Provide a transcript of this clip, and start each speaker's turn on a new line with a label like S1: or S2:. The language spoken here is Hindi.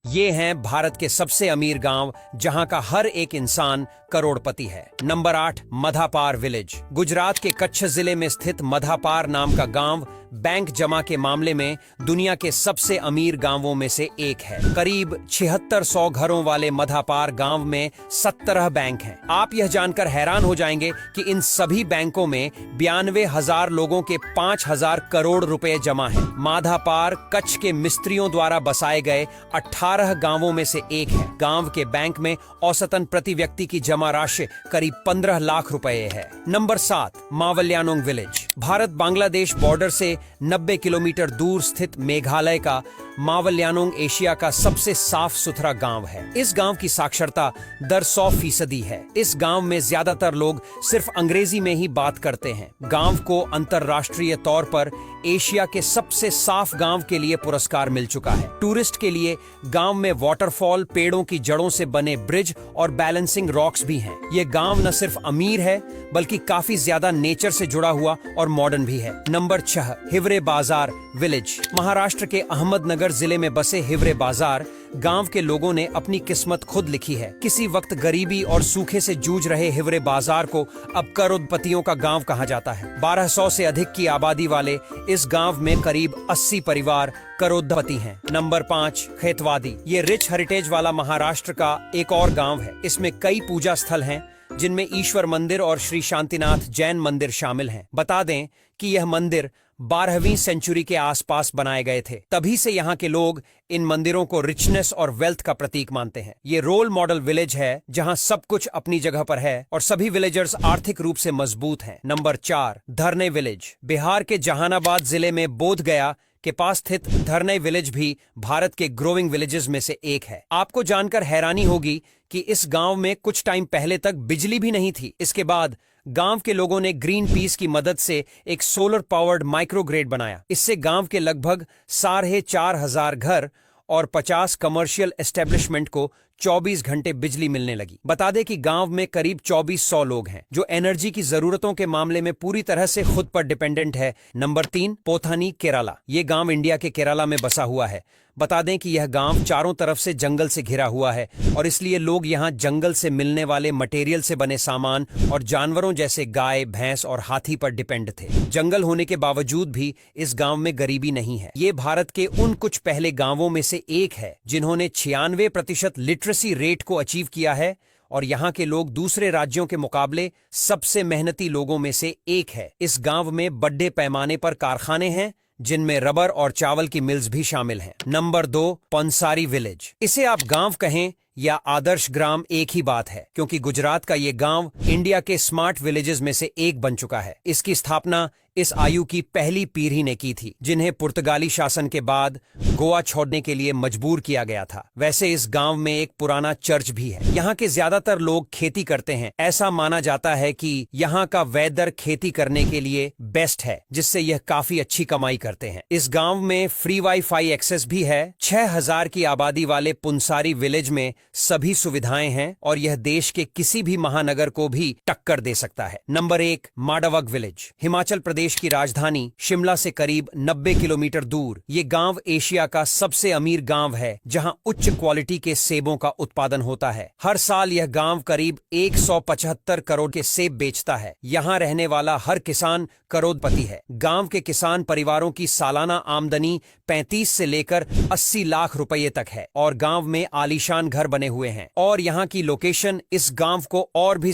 S1: ये हैं भारत के सबसे अमीर गांव जहां का हर एक इंसान करोड़पति है। Number 8, मधापार village. गुजरात के कच्छ जिले में स्थित मधापार नाम का गांव बैंक जमा के मामले में दुनिया के सबसे अमीर गांवों में से एक है। करीब 7600 घरों वाले मधापार गांव में 17 बैंक हैं। आप यह जानकर हैरान हो जाएंगे कि इन सभी बैंकों में 92,000 लोगों के 5,000 करोड़ रुपए जमा हैं। माधापार कच्छ के मिस्त्रियों द्वारा बसाए गए 18 गांवों में से एक है। गांव के बैंक में औसतन प्रति व्यक्ति की जमा राशि करीब 15 लाख रुपए है। Number 7, Mawlynnong village. Bharat Bangladesh border से 90 किलोमीटर दूर स्थित मेघालय का मावल्यानोंग एशिया का सबसे साफ सुथरा गांव है। इस गांव की साक्षरता दर 100% है। इस गांव में ज्यादातर लोग सिर्फ अंग्रेजी में ही बात करते हैं। गांव को अंतरराष्ट्रीय तौर पर एशिया के सबसे साफ गांव के लिए पुरस्कार मिल चुका है। टूरिस्ट के लिए गांव में वाटरफॉल, पेड़ों की जड़ों से बने ब्रिज और बैलेंसिंग रॉक्स भी हैं। ये गांव न सिर्फ अमीर है बल्कि काफी ज्यादा नेचर से जुड़ा हुआ और मॉडर्न भी है। नंबर 6, हिवरे बाजार विलेज। महाराष्ट्र के अहमदनगर जिले में बसे हिवरे बाजार गांव के लोगों ने अपनी किस्मत खुद लिखी है। किसी वक्त गरीबी और सूखे से जूझ रहे हिवरे बाजार को अब करोड़पतियों का गांव कहा जाता है। 1200 से अधिक की आबादी वाले इस गांव में करीब 80 परिवार करोड़पति हैं। नंबर 5, खेतवादी। ये रिच हेरिटेज वाला महाराष्ट्र का एक और गांव है। इसमें कई पूजा स्थल हैं जिनमें ईश्वर मंदिर और श्री शांतिनाथ जैन मंदिर शामिल हैं। बता दें कि यह मंदिर 12वीं सेंचुरी के आसपास बनाए गए थे। तभी से यहाँ के लोग इन मंदिरों को रिचनेस और वेल्थ का प्रतीक मानते हैं। ये रोल मॉडल विलेज है जहाँ सब कुछ अपनी जगह पर है और सभी विलेजर्स आर्थिक रूप से मजबूत हैं। नंबर 4, धरने विलेज। बिहार के जहानाबाद जिले में बोधगया के पास स्थित धरने विलेज भी भारत के ग्रोइंग विलेजेस में से एक है। आपको जानकर हैरानी होगी कि इस गांव में कुछ टाइम पहले तक बिजली भी नहीं थी। इसके बाद गांव के लोगों ने ग्रीन पीस की मदद से एक सोलर पावर्ड माइक्रोग्रिड बनाया। इससे गांव के लगभग 4,500 घर और 50 कमर्शियल एस्टेब्लिशमेंट को 24 घंटे बिजली मिलने लगी। बता दें कि गांव में करीब 2400 लोग हैं जो एनर्जी की जरूरतों के मामले में पूरी तरह से खुद पर डिपेंडेंट है। नंबर 3, पोथानी केरला। ये गांव इंडिया के केरला में बसा हुआ है। बता दें कि यह गांव चारों तरफ से जंगल से घिरा हुआ है और इसलिए लोग यहाँ जंगल से मिलने वाले मटेरियल से बने सामान और जानवरों जैसे गाय, भैंस और हाथी पर डिपेंड थे। जंगल होने के बावजूद भी इस गांव में गरीबी नहीं है। ये भारत के उन कुछ पहले गांवों में से एक है जिन्होंने 96% लिटरेसी रेट को अचीव किया है और यहाँ के लोग दूसरे राज्यों के मुकाबले सबसे मेहनती लोगों में से एक है। इस गांव में बड़े पैमाने पर कारखाने हैं जिनमें रबर और चावल की मिल्स भी शामिल हैं। Number 2, Pansari village. इसे आप गांव कहें या आदर्श ग्राम एक ही बात है क्योंकि गुजरात का ये गांव इंडिया के स्मार्ट विलेजेस में से एक बन चुका है। इसकी स्थापना इस आयु की पहली पीढ़ी ने की थी जिन्हें पुर्तगाली शासन के बाद गोवा छोड़ने के लिए मजबूर किया गया था। वैसे इस गांव में एक पुराना चर्च भी है। यहाँ के ज्यादातर लोग खेती करते हैं। ऐसा माना जाता है कि यहाँ का वेदर खेती करने के लिए बेस्ट है जिससे यह काफी अच्छी कमाई करते हैं। इस गांव में फ्री वाईफाई एक्सेस भी है। 6000 की आबादी वाले पुंसारी विलेज में सभी सुविधाएं हैं और यह देश के किसी भी महानगर को भी टक्कर दे सकता है। Number 1, Madavag village. हिमाचल प्रदेश की राजधानी शिमला से करीब 90 किलोमीटर दूर ये गांव एशिया का सबसे अमीर गांव है जहां उच्च क्वालिटी के सेबों का उत्पादन होता है। हर साल यह गांव करीब 175 करोड़ के सेब बेचता है। यहां रहने वाला हर किसान करोड़पति है। गांव के किसान परिवारों की सालाना आमदनी 35 से लेकर 80 लाख रुपए तक है और गांव में आलीशान घर बने हुए हैं और यहाँ की लोकेशन इस गांव को और भी